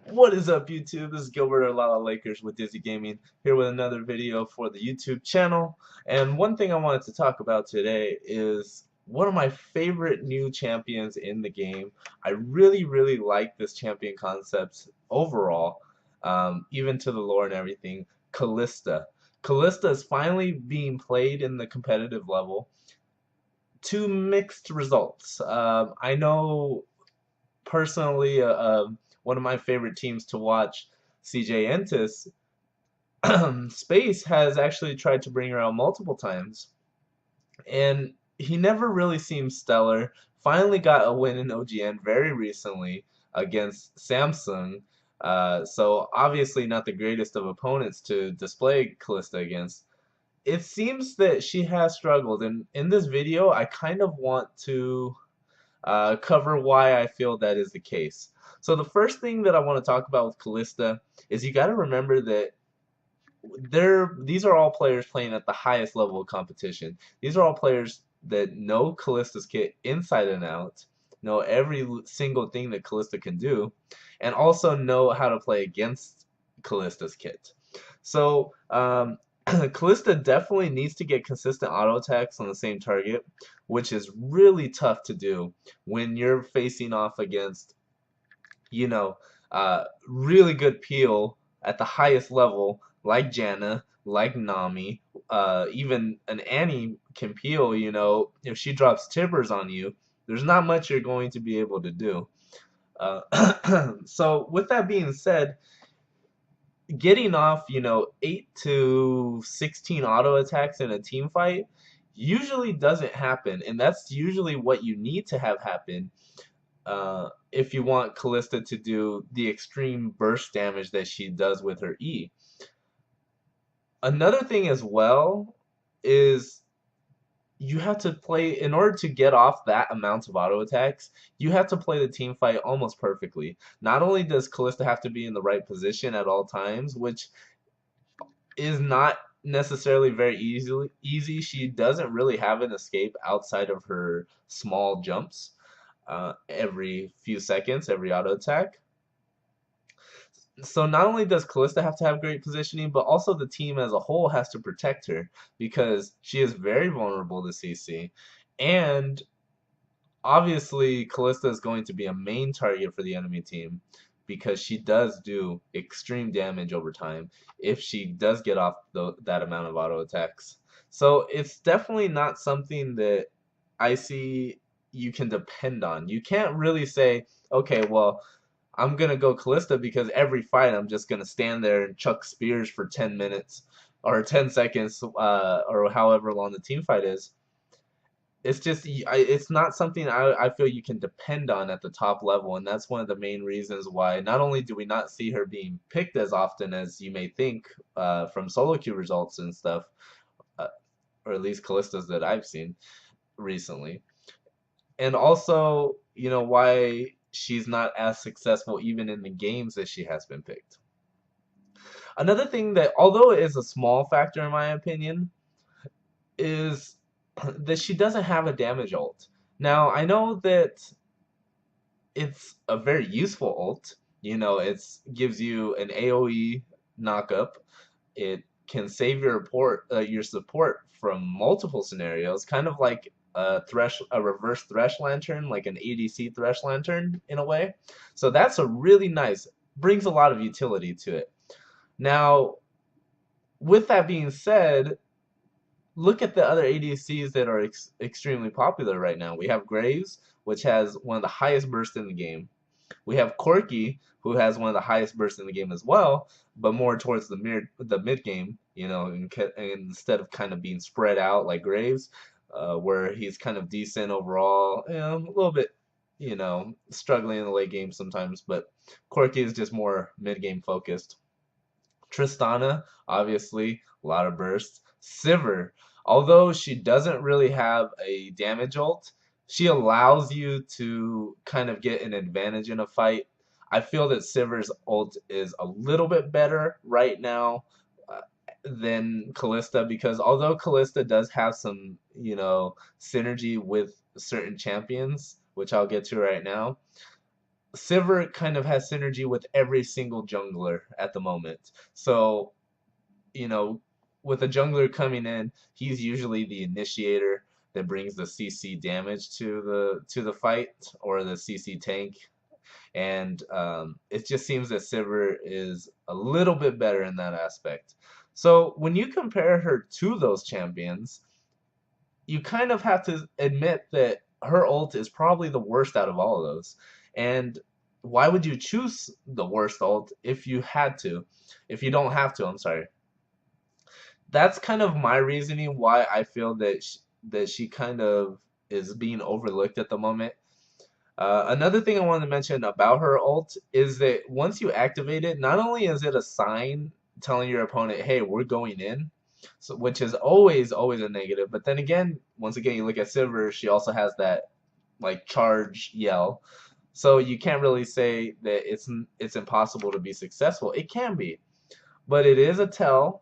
What is up, YouTube? This is Gilbert or Lala Lakers with Dizzy Gaming here with another video for the YouTube channel. And one thing I wanted to talk about today is one of my favorite new champions in the game. I really like this champion concept overall, even to the lore and everything. Kalista. Kalista is finally being played in the competitive level to mixed results. I know personally, one of my favorite teams to watch, CJ Entis, Space has actually tried to bring her out multiple times, and he never really seemed stellar. Finally got a win in OGN very recently against Samsung. So obviously not the greatest of opponents to display Kalista against. It seems that she has struggled, and in this video I kind of want to cover why I feel that is the case. So the first thing that I want to talk about with Kalista is you got to remember that these are all players playing at the highest level of competition. These are all players that know Kalista's kit inside and out, know every single thing that Kalista can do, and also know how to play against Kalista's kit. So Kalista definitely needs to get consistent auto attacks on the same target, which is really tough to do when you're facing off against, you know, really good peel at the highest level, like Janna, like Nami, even an Annie can peel. If she drops Tibbers on you, there's not much you're going to be able to do. So with that being said, getting off, 8 to 16 auto attacks in a team fight usually doesn't happen, and that's usually what you need to have happen if you want Kalista to do the extreme burst damage that she does with her E. Another thing as well is you have to play, in order to get off that amount of auto attacks, you have to play the team fight almost perfectly. Not only does Kalista have to be in the right position at all times, which is not necessarily very easy. She doesn't really have an escape outside of her small jumps every few seconds, every auto attack. So not only does Kalista have to have great positioning, but also the team as a whole has to protect her because she is very vulnerable to CC. And obviously, Kalista is going to be a main target for the enemy team because she does do extreme damage over time if she does get off that amount of auto attacks. So it's definitely not something that I see you can depend on. You can't really say, okay, well, I'm gonna go Kalista because every fight I'm just gonna stand there and chuck spears for 10 minutes or 10 seconds, or however long the team fight is. It's just it's not something I feel you can depend on at the top level, and that's one of the main reasons why not only do we not see her being picked as often as you may think from solo queue results and stuff, uh, or at least Callistas that I've seen recently, and also why she's not as successful even in the games that she has been picked. Another thing that, although it is a small factor in my opinion, is that she doesn't have a damage ult. Now, I know that it's a very useful ult. It gives you an AoE knockup. It can save your support from multiple scenarios, kind of like a reverse Thresh Lantern, like an ADC Thresh Lantern in a way. So that's a really nice, brings a lot of utility to it. Now, with that being said, look at the other ADCs that are extremely popular right now. We have Graves, which has one of the highest bursts in the game. We have Corki, who has one of the highest bursts in the game as well, but more towards the mid game. Instead of kind of being spread out like Graves, where he's kind of decent overall, a little bit, struggling in the late game sometimes. But Corki is just more mid game focused. Tristana, obviously, a lot of bursts. Sivir, although she doesn't really have a damage ult, she allows you to kind of get an advantage in a fight. I feel that Sivir's ult is a little bit better right now than Kalista, because although Kalista does have some, synergy with certain champions, which I'll get to right now, Sivert kind of has synergy with every single jungler at the moment. So, you know, with a jungler coming in, he's usually the initiator that brings the CC damage to the fight, or the CC tank. And it just seems that Sivert is a little bit better in that aspect. So when you compare her to those champions, you kind of have to admit that her ult is probably the worst out of all of those. And why would you choose the worst ult if you had to? If you don't have to, I'm sorry. That's kind of my reasoning why I feel that she kind of is being overlooked at the moment. Another thing I wanted to mention about her ult is that once you activate it, not only is it a sign telling your opponent, "Hey, we're going in," so which is always a negative. But then again, once again, you look at Silver, she also has that like charge yell, so you can't really say that it's impossible to be successful. It can be, but it is a tell.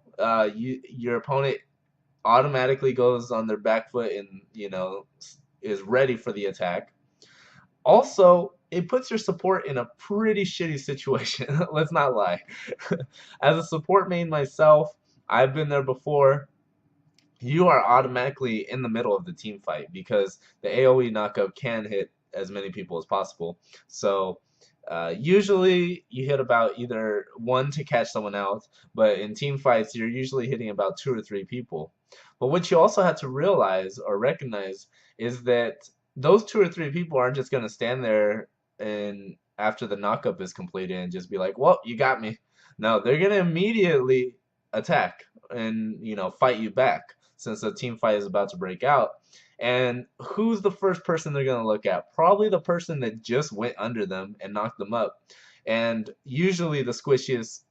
Your opponent automatically goes on their back foot and is ready for the attack. Also, it puts your support in a pretty shitty situation. Let's not lie. As a support main myself, I've been there before. You are automatically in the middle of the team fight because the AoE knockup can hit as many people as possible. So usually you hit about either one to catch someone out, but in team fights you're usually hitting about two or three people. But what you also have to realize or recognize is that those two or three people aren't just going to stand there and after the knockup is completed and just be like, "Well, you got me." No, they're going to immediately attack and fight you back since the team fight is about to break out. And who's the first person they're going to look at? Probably the person that just went under them and knocked them up. And usually the squishiest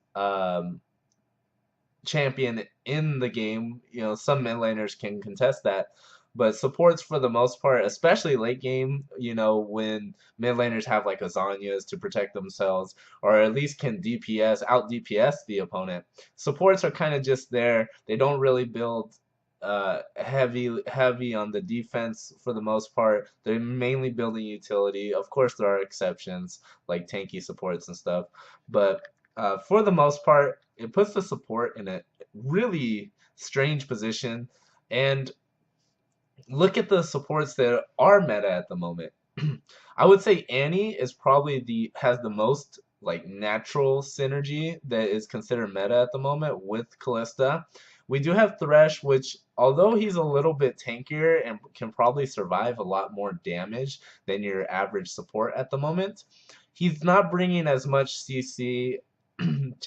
champion in the game, some mid laners can contest that. But supports for the most part, especially late game, when mid laners have like Azanias to protect themselves, or at least can out DPS the opponent. Supports are kind of just there. They don't really build heavy on the defense for the most part. They're mainly building utility. Of course, there are exceptions like tanky supports and stuff, but for the most part, it puts the support in a really strange position. And look at the supports that are meta at the moment. I would say Annie is probably has the most like natural synergy that is considered meta at the moment with Kalista. We do have Thresh, which although he's a little bit tankier and can probably survive a lot more damage than your average support at the moment, he's not bringing as much CC,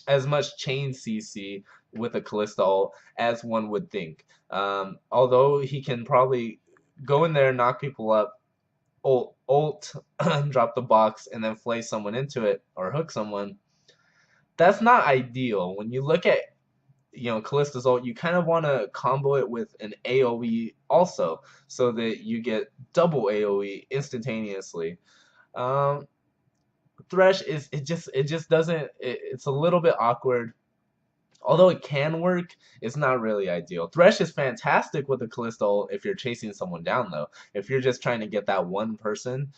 as much chain CC with a Kalista ult as one would think. Although he can probably go in there, knock people up, ult, drop the box, and then flay someone into it or hook someone. That's not ideal. When you look at Kalista's ult, you kind of want to combo it with an AoE also, so that you get double AoE instantaneously. Um, Thresh it just doesn't. It's a little bit awkward. Although it can work, it's not really ideal. Thresh is fantastic with the Kalista ult if you're chasing someone down, though. If you're just trying to get that one person,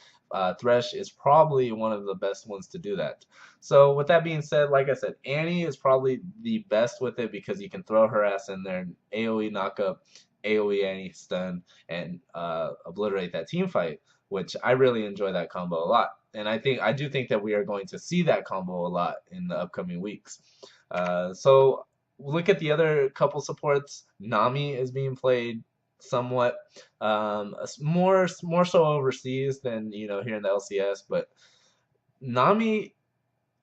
Thresh is probably one of the best ones to do that. So with that being said, like I said, Annie is probably the best with it because you can throw her ass in there and AoE knockup, AoE Annie stun, and obliterate that team fight, which I really enjoy that combo a lot. And I do think that we are going to see that combo a lot in the upcoming weeks. So look at the other couple supports. Nami is being played somewhat more so overseas than here in the LCS, but Nami,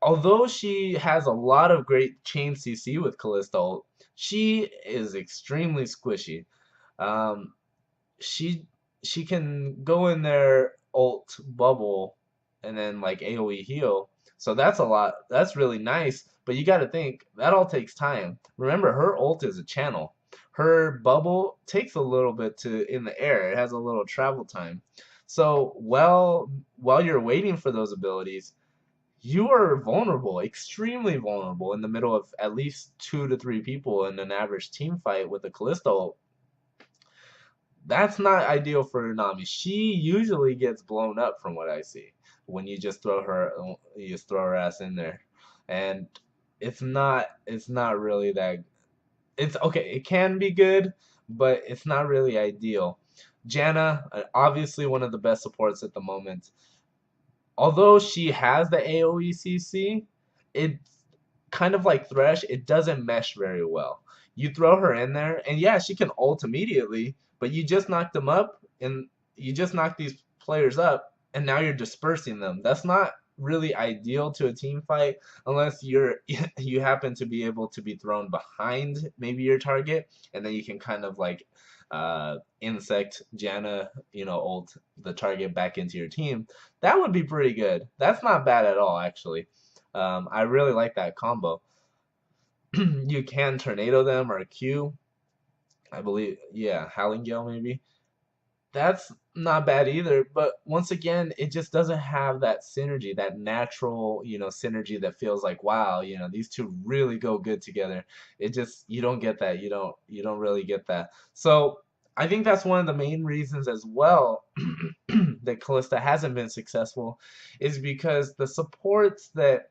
although she has a lot of great chain CC with Kalista, she is extremely squishy. Um, she she can go in there, ult bubble, and then like AoE heal. So that's a lot. That's really nice. But you got to think that all takes time. Remember, her ult is a channel. Her bubble takes a little bit to in the air. It has a little travel time. So while you're waiting for those abilities, you are vulnerable, extremely vulnerable in the middle of at least two to three people in an average team fight with a Callisto. That's not ideal for Nami. She usually gets blown up from what I see. when you just throw her ass in there, and it's not really that. It's okay. It can be good, but it's not really ideal. Janna, obviously one of the best supports at the moment. Although she has the AoE CC, it's kind of like Thresh. It doesn't mesh very well. You throw her in there, and yeah, she can ult immediately, but you just knocked them up, and you just knocked these players up, and now you're dispersing them. That's not really ideal to a team fight unless you happen to be able to be thrown behind maybe your target, and then you can kind of like insect Janna, ult the target back into your team. That would be pretty good. That's not bad at all, actually. I really like that combo. You can tornado them or Q, I believe. Yeah, Howling Gale maybe. That's not bad either. But once again, it just doesn't have that synergy, that natural, synergy that feels like, wow, these two really go good together. It just you don't get that. You don't really get that. So I think that's one of the main reasons as well that Kalista hasn't been successful is because the supports that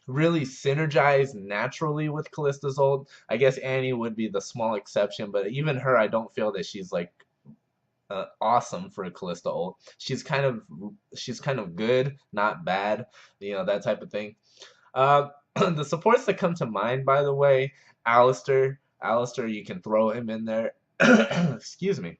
really synergize naturally with Callista's ult. I guess Annie would be the small exception, but even her, I don't feel that she's like awesome for a Callista ult. She's kind of good, not bad, that type of thing. The supports that come to mind, by the way, Alistair, you can throw him in there. Excuse me.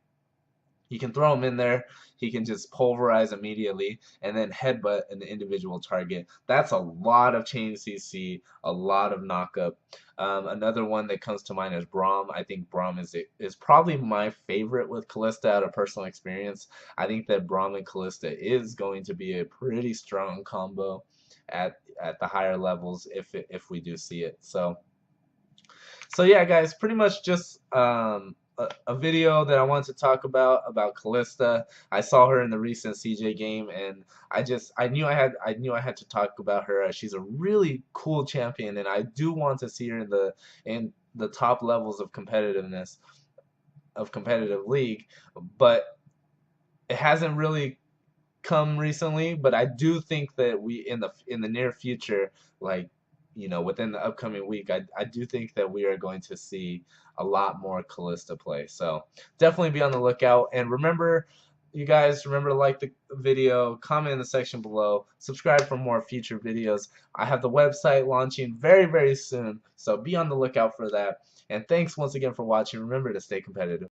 You can throw him in there. He can just pulverize immediately and then headbutt an individual target. That's a lot of chain CC, a lot of knockup. Another one that comes to mind is Braum. I think Braum is probably my favorite with Kalista out of personal experience. I think that Braum and Kalista is going to be a pretty strong combo at the higher levels if we do see it. So yeah, guys, pretty much just a video that I wanted to talk about Kalista. I saw her in the recent CJ game, and I knew I had to talk about her. She's a really cool champion, and I do want to see her in the top levels of competitiveness of competitive league, but it hasn't really come recently. But I do think that we in the near future, like within the upcoming week, I do think that we are going to see a lot more Kalista play. So definitely be on the lookout. And remember, you guys, remember to like the video, comment in the section below, subscribe for more future videos. I have the website launching very, very soon, so be on the lookout for that. And thanks once again for watching. Remember to stay competitive.